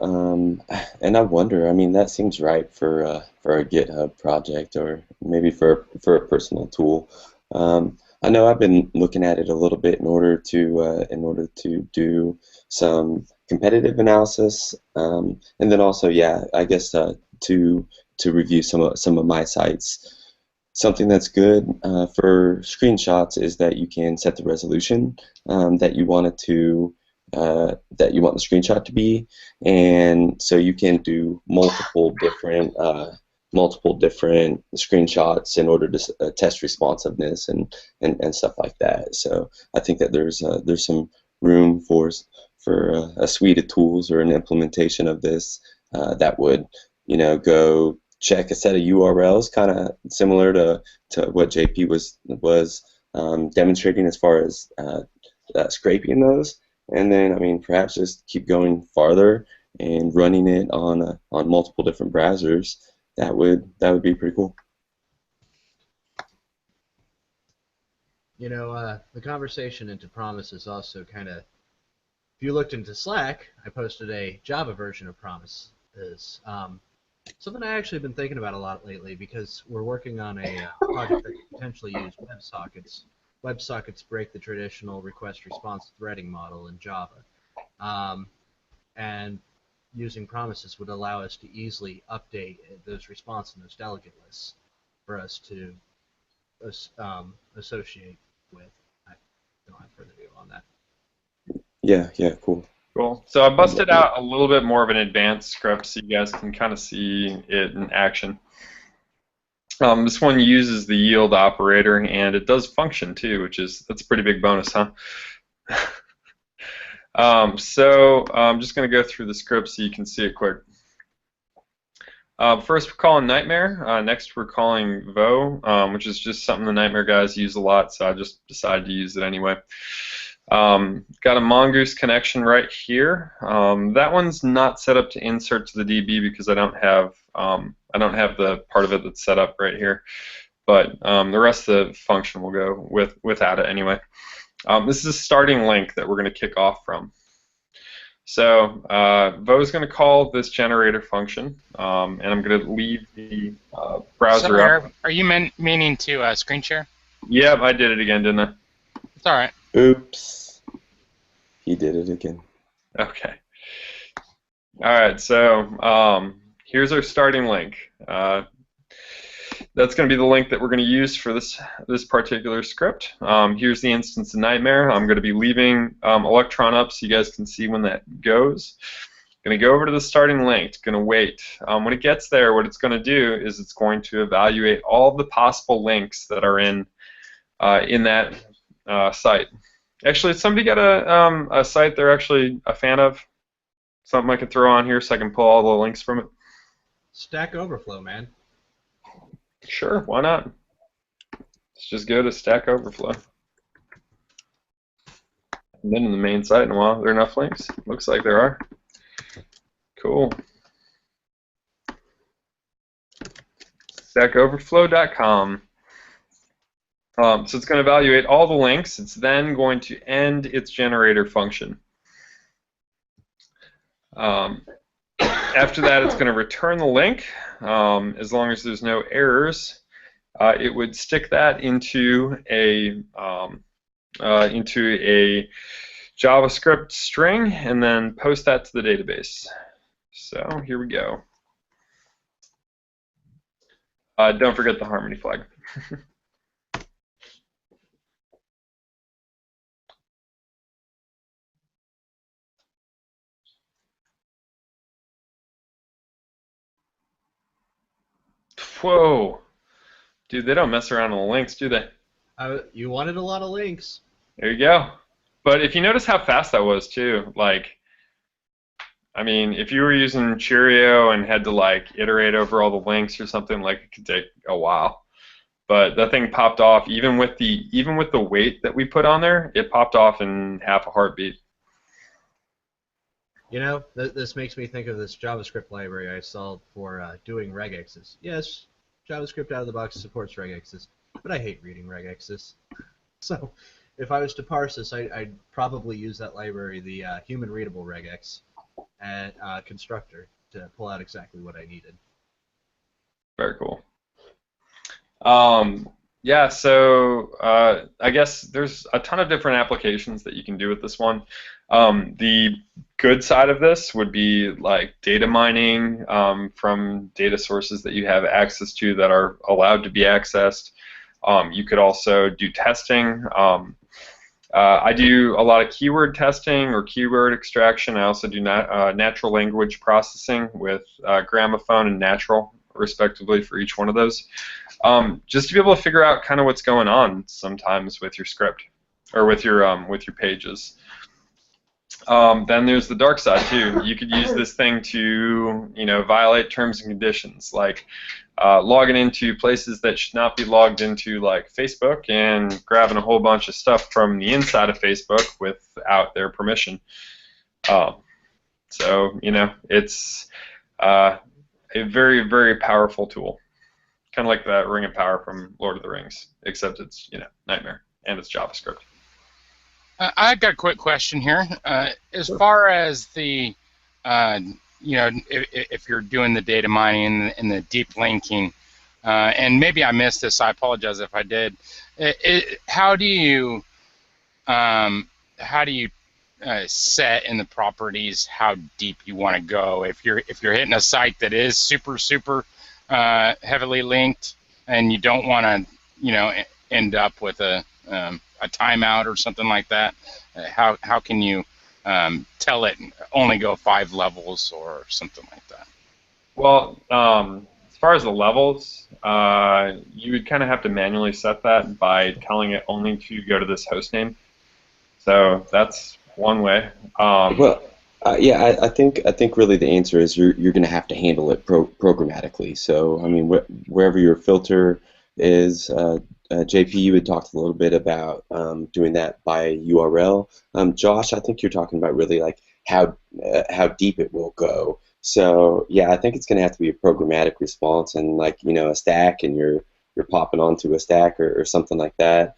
And I wonder. I mean, that seems right for a GitHub project, or maybe for a personal tool. I know I've been looking at it a little bit in order to do some competitive analysis, and then also, yeah, I guess to review some of my sites. Something that's good for screenshots is that you can set the resolution that you want the screenshot to be, and so you can do multiple different screenshots in order to test responsiveness and stuff like that. So I think that there's some room for a suite of tools or an implementation of this that would go check a set of URLs, kind of similar to what JP was demonstrating as far as scraping those, and then I mean perhaps just keep going farther and running it on multiple different browsers. That would be pretty cool. The conversation into Promise is also kind of, if you looked into Slack, I posted a Java version of Promise. Something I actually been thinking about a lot lately, because we're working on a project that could potentially use WebSockets. WebSockets break the traditional request-response threading model in Java, and using promises would allow us to easily update those response and those delegate lists for us to associate with. I don't have further ado on that. Yeah, cool. Cool. So I busted out a little bit more of an advanced script so you guys can kind of see it in action. This one uses the yield operator, and it does function too, that's a pretty big bonus, huh? So I'm just going to go through the script so you can see it quick. First, we're calling Nightmare. Next, we're calling Vo, which is just something the Nightmare guys use a lot, so I just decided to use it anyway. Got a Mongoose connection right here. That one's not set up to insert to the DB because I don't have the part of it that's set up right here. But the rest of the function will go without it anyway. This is a starting link that we're going to kick off from. So Vo is going to call this generator function, and I'm going to leave the browser up. Are you meaning to screen share? Yep, I did it again, didn't I? It's all right. Oops. He did it again. Okay. All right, so here's our starting link. That's going to be the link that we're going to use for this particular script. Here's the instance of Nightmare. I'm going to be leaving Electron up so you guys can see when that goes. Going to go over to the starting link. It's going to wait. When it gets there, what it's going to do is it's going to evaluate all of the possible links that are in that site. Actually, somebody got a site they're actually a fan of? Something I can throw on here so I can pull all the links from it? Stack Overflow, man. Sure, why not? Let's just go to Stack Overflow. I've been in the main site in a while. Are there enough links? Looks like there are. Cool. StackOverflow.com. So it's going to evaluate all the links. It's then going to end its generator function. After that, it's going to return the link. As long as there's no errors, it would stick that into a JavaScript string and then post that to the database. So here we go. Don't forget the Harmony flag. Whoa. Dude, they don't mess around on the links, do they? You wanted a lot of links. There you go. But if you notice how fast that was, too, like, I mean, if you were using Cheerio and had to, like, iterate over all the links or something, like, it could take a while. But that thing popped off, even with the weight that we put on there, it popped off in half a heartbeat. You know, this makes me think of this JavaScript library I saw for doing regexes. Yes, JavaScript out of the box supports regexes, but I hate reading regexes. So if I was to parse this, I'd probably use that library, the human readable regex, and constructor to pull out exactly what I needed. Very cool. Yeah, so I guess there's a ton of different applications that you can do with this one. The good side of this would be like data mining from data sources that you have access to that are allowed to be accessed. You could also do testing. I do a lot of keyword testing or keyword extraction. I also do natural language processing with gramophone and natural, respectively, for each one of those. Just to be able to figure out kind of what's going on sometimes with your script or with your pages. Then there's the dark side too. You could use this thing to, violate terms and conditions, like logging into places that should not be logged into, like Facebook, and grabbing a whole bunch of stuff from the inside of Facebook without their permission. So it's a very, very powerful tool. Kind of like that Ring of Power from Lord of the Rings, except it's Nightmare and it's JavaScript. I've got a quick question here. As far as the, if you're doing the data mining and the deep linking, and maybe I missed this, I apologize if I did. How do you set in the properties how deep you want to go? If you're hitting a site that is super heavily linked, and you don't want to end up with a timeout or something like that, how can you tell it only go 5 levels or something like that? Well, as far as the levels, you would kind of have to manually set that by telling it only to go to this host name. So that's one way. Yeah, I think really the answer is you're going to have to handle it programmatically. So I mean, wherever your filter is, JP, you had talked a little bit about doing that by URL. Josh, I think you're talking about really like how deep it will go. So yeah, I think it's going to have to be a programmatic response, and like a stack, and you're popping onto a stack or something like that.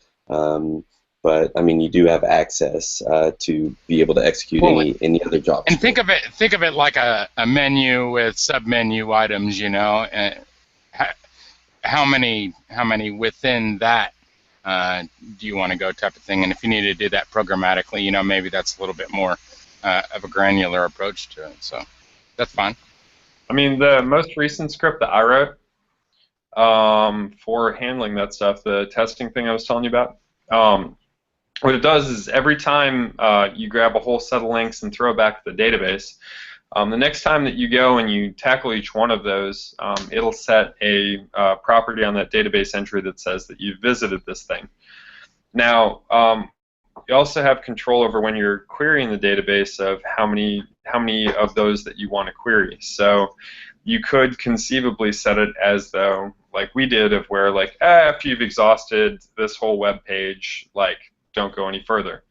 But I mean, you do have access to be able to execute any other job. And think of it like a menu with submenu items. And how many within that do you want to go, type of thing? And if you need to do that programmatically, maybe that's a little bit more of a granular approach to it. So that's fine. I mean, the most recent script that I wrote for handling that stuff, the testing thing I was telling you about. What it does is every time you grab a whole set of links and throw it back to the database, the next time that you go and you tackle each one of those, it'll set a property on that database entry that says that you've visited this thing. Now, you also have control over when you're querying the database of how many of those that you want to query. So you could conceivably set it as though, like we did, of where like after you've exhausted this whole web page, like don't go any further,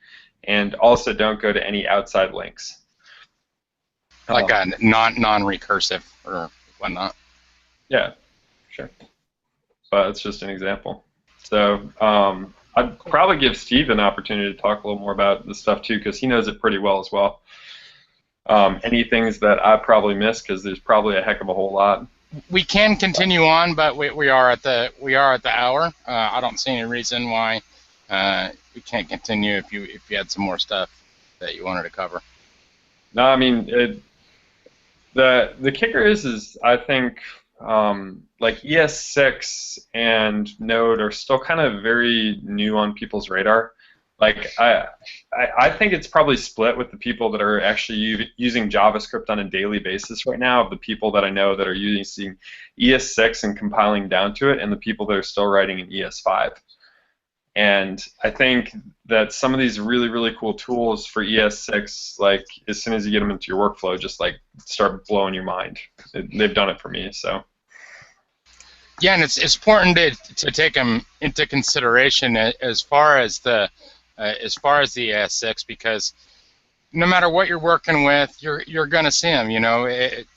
and also don't go to any outside links. Like a non-recursive or whatnot. Yeah, sure. But it's just an example. So I'd probably give Steve an opportunity to talk a little more about this stuff too, because he knows it pretty well as well. Any things that I probably missed, because there's probably a heck of a whole lot. We can continue on, but we are at the hour. I don't see any reason why we can't continue if you had some more stuff. that you wanted to cover? No, I mean, the kicker is I think like ES6 and Node are still kind of very new on people's radar. Like I think it's probably split with the people that are actually using JavaScript on a daily basis right now, of the people that I know that are using ES6 and compiling down to it, and the people that are still writing in ES5. And I think that some of these really, really cool tools for ES6, like as soon as you get them into your workflow, just like start blowing your mind. They've done it for me, so. Yeah, and it's important to take them into consideration as far as the ES6, because no matter what you're working with, you're going to see them. You know,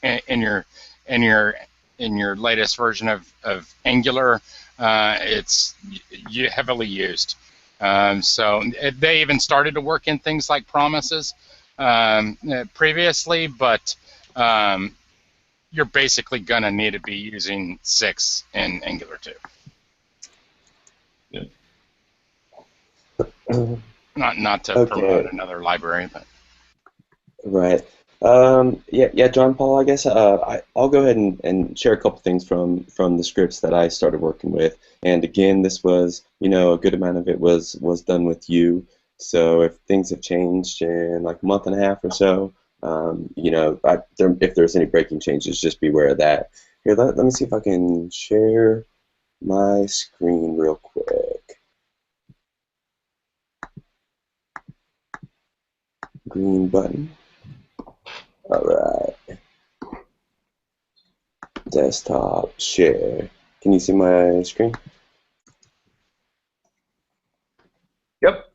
in your latest version of Angular, it's heavily used. So they even started to work in things like promises previously, but you're basically going to need to be using 6 in Angular 2. Yeah. Not to promote another library, but. Right. Yeah, John Paul, I guess I'll go ahead and share a couple things from the scripts that I started working with. And again, this was, a good amount of it was done with you. So if things have changed in like a month and a half or so, if there's any breaking changes, just beware of that. Here, let me see if I can share my screen real quick. Green button. All right. Desktop, share. Can you see my screen? Yep.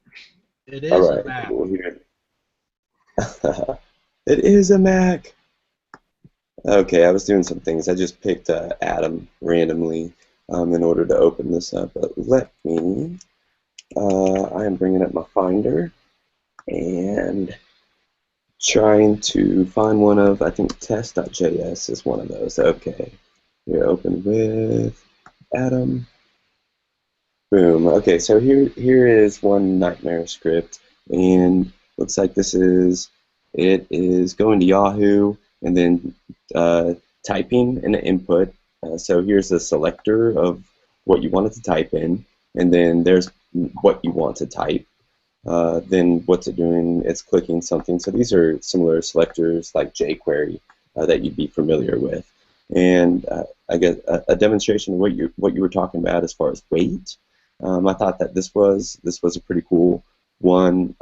It is All right. a Mac. Cool. Here. It is a Mac. Okay, I was doing some things. I just picked Atom randomly in order to open this up. But let me. I am bringing up my Finder and trying to find one of, I think test.js is one of those. Okay, here, open with Atom. Boom. Okay, so here is one Nightmare script, and looks like it is going to Yahoo and then typing an input. So here's a selector of what you wanted to type in, and then there's what you want to type. Then what's it doing? It's clicking something. So these are similar selectors like jQuery that you'd be familiar with. And I guess a demonstration of what you were talking about as far as weight. I thought that this was a pretty cool one.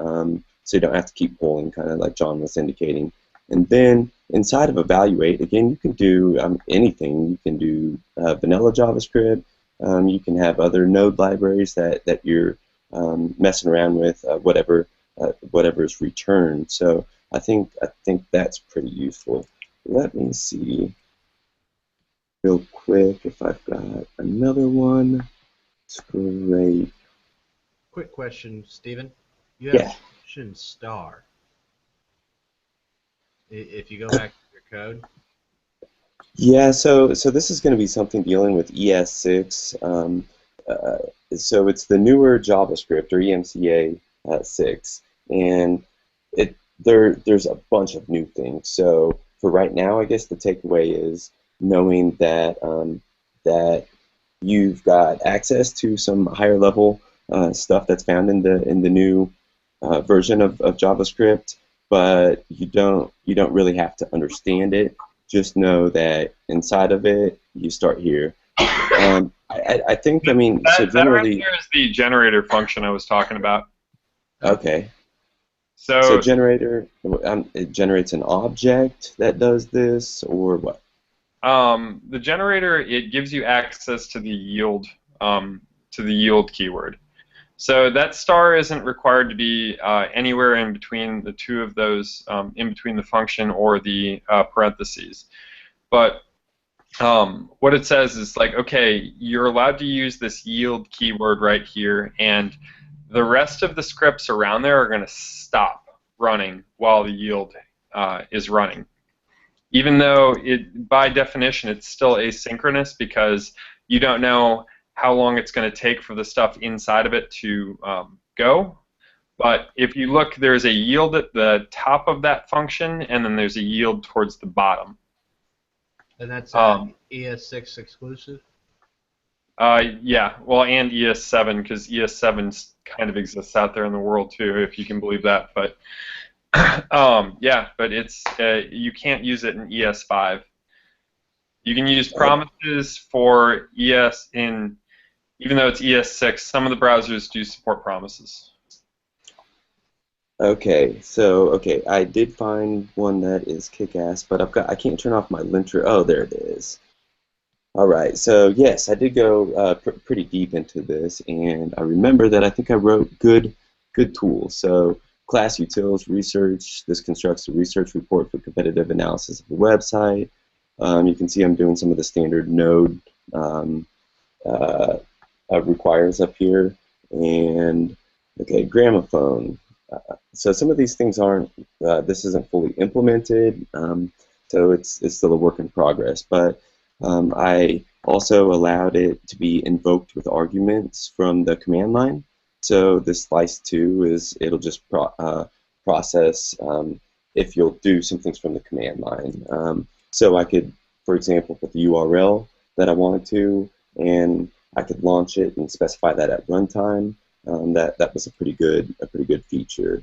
So you don't have to keep pulling, kind of like John was indicating. And then inside of evaluate, again, you can do anything. You can do vanilla JavaScript. You can have other node libraries that you're messing around with, whatever is returned. So I think that's pretty useful. Let me see real quick if I've got another one. It's great. Quick question, Stephen. You have Option star. If you go back to your code. Yeah, so this is going to be something dealing with ES6. So it's the newer JavaScript, or EMCA 6, and there's a bunch of new things. So for right now, I guess the takeaway is knowing that that you've got access to some higher level stuff that's found in the new version of JavaScript, but you don't really have to understand it. Just know that inside of it, you start here. I think, I mean, so generally... That right there is the generator function I was talking about. Okay. So generator, it generates an object that does this, or what? The generator, it gives you access to the yield keyword. So that star isn't required to be anywhere in between the two of those, in between the function or the parentheses. But what it says is like, okay, you're allowed to use this yield keyword right here, and the rest of the scripts around there are going to stop running while the yield is running. Even though by definition it's still asynchronous, because you don't know how long it's going to take for the stuff inside of it to go. But if you look, there's a yield at the top of that function, and then there's a yield towards the bottom. And that's ES6 exclusive? Yeah, well, and ES7, because ES7 kind of exists out there in the world too, if you can believe that. But yeah, but it's you can't use it in ES5. You can use promises for ES in, even though it's ES6, some of the browsers do support promises. Okay, so I did find one that is kick-ass, but I can't turn off my linter. Oh, there it is. All right, so yes, I did go pretty deep into this, and I remember that I think I wrote good tools. So class utils research. This constructs a research report for competitive analysis of the website. You can see I'm doing some of the standard Node requires up here, and okay, gramophone. So some of these things aren't. This isn't fully implemented, so it's still a work in progress. But I also allowed it to be invoked with arguments from the command line. So this slice2 is it'll just process if you'll do some things from the command line. So I could, for example, put the URL that I wanted to, and I could launch it and specify that at runtime. That was a pretty good feature.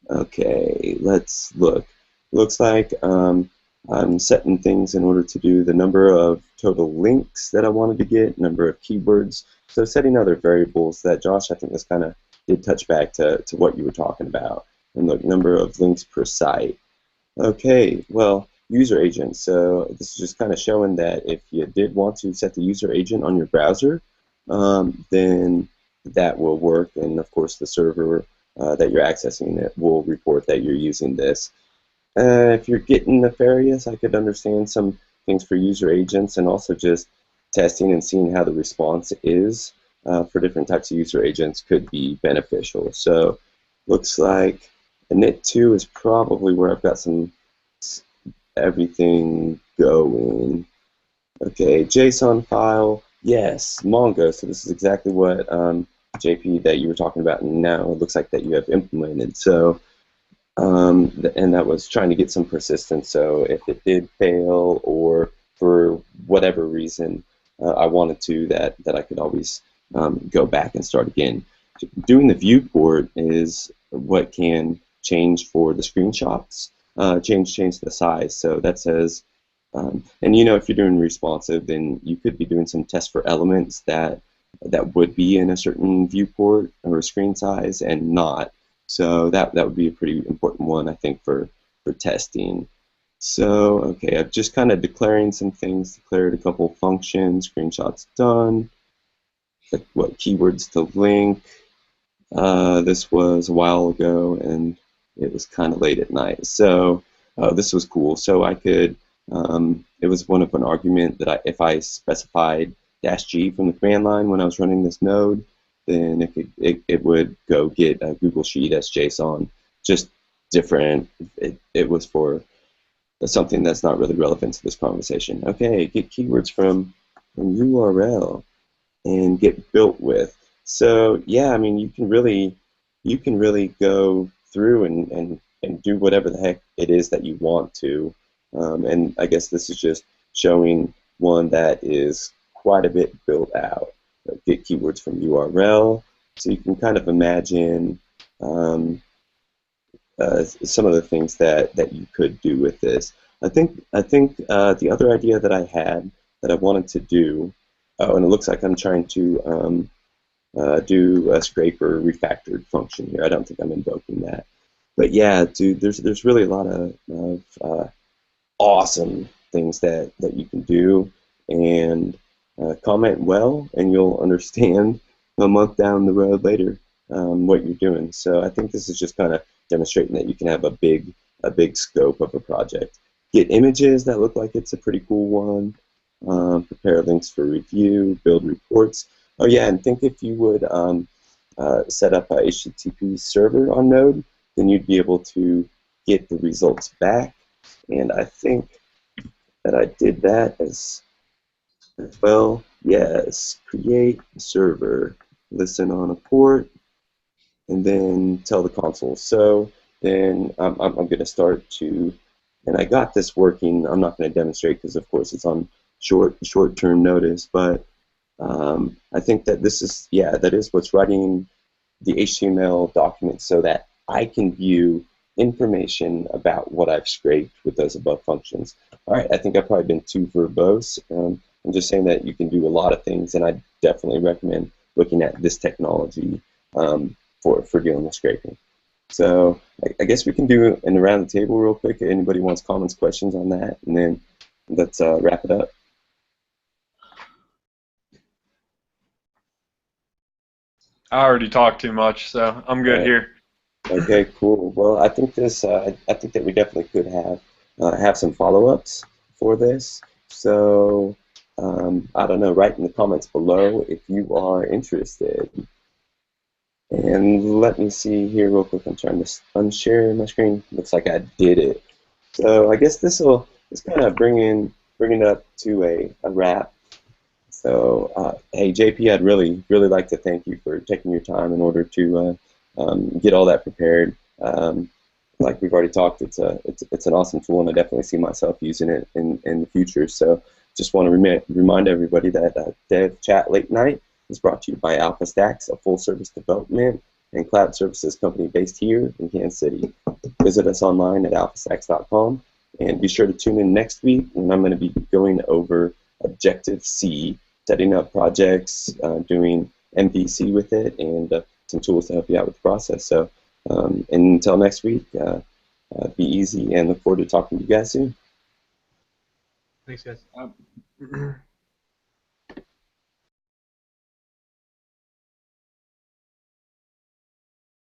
Okay, let's look. Looks like I'm setting things in order to do the number of total links that I wanted to get, number of keywords. So setting other variables that, Josh, I think this kind of did touch back to what you were talking about. And look, number of links per site. Okay, well, user agent. So this is just kind of showing that if you did want to set the user agent on your browser, then that will work. And of course, the server that you're accessing it will report that you're using this. If you're getting nefarious, I could understand some things for user agents and also just testing and seeing how the response is for different types of user agents could be beneficial. So looks like init2 is probably where I've got some everything going. Okay, JSON file, yes, Mongo. So this is exactly what JP that you were talking about now. It looks like that you have implemented. So and that was trying to get some persistence. So if it did fail or for whatever reason I wanted to, that I could always go back and start again. Doing the viewport is what can change for the screenshots, change the size. So that says, and you know, if you're doing responsive, then you could be doing some tests for elements that would be in a certain viewport or screen size and not. So that would be a pretty important one, I think, for testing. So, okay, I'm just kind of declaring some things, declared a couple functions, screenshots done, like what keywords to link. This was a while ago, and it was kind of late at night. So this was cool. So I could, it was one of an argument that if I specified -G from the command line when I was running this node, then it would go get a Google Sheet as JSON, just different. It was for something that's not really relevant to this conversation. Okay, get keywords from URL and get built with. So yeah, I mean, you can really go through and do whatever the heck it is that you want to. And I guess this is just showing one that is quite a bit built out. Get keywords from URL, so you can kind of imagine some of the things that you could do with this. I think the other idea that I had that I wanted to do, oh, and it looks like I'm trying to do a scraper refactored function here. I don't think I'm invoking that, but yeah, dude, there's really a lot of awesome things that you can do, and comment well, and you'll understand a month down the road later what you're doing. So I think this is just kind of demonstrating that you can have a big scope of a project. Get images that look like it's a pretty cool one. Prepare links for review. Build reports. Oh yeah, and think if you would set up a HTTP server on Node, then you'd be able to get the results back. And I think that I did that as well. Yes, create a server, listen on a port, and then tell the console. So then I'm going to start to, and I got this working. I'm not going to demonstrate because, of course, it's on short-term notice, but I think that this is, yeah, that is what's writing the HTML document so that I can view information about what I've scraped with those above functions. All right, I think I've probably been too verbose. I'm just saying that you can do a lot of things, and I definitely recommend looking at this technology for dealing with scraping. So I guess we can do an around the table real quick. Anybody wants comments, questions on that, and then let's wrap it up. I already talked too much, so I'm good here. Okay, cool. Well, I think this. I think that we definitely could have some follow-ups for this. So I don't know. Write in the comments below if you are interested. And let me see here real quick. I'm trying to unshare my screen. Looks like I did it. So I guess this kind of bring it up to a wrap. So hey JP, I'd really like to thank you for taking your time in order to get all that prepared. Like we've already talked, it's an awesome tool, and I definitely see myself using it in the future. So just want to remind everybody that DevChat Late Night is brought to you by AlphaStax, a full-service development and cloud services company based here in Kansas City. Visit us online at alphastax.com, and be sure to tune in next week when I'm going to be going over Objective-C, setting up projects, doing MVC with it, and some tools to help you out with the process. So and until next week, be easy, and look forward to talking to you guys soon. Thanks, guys.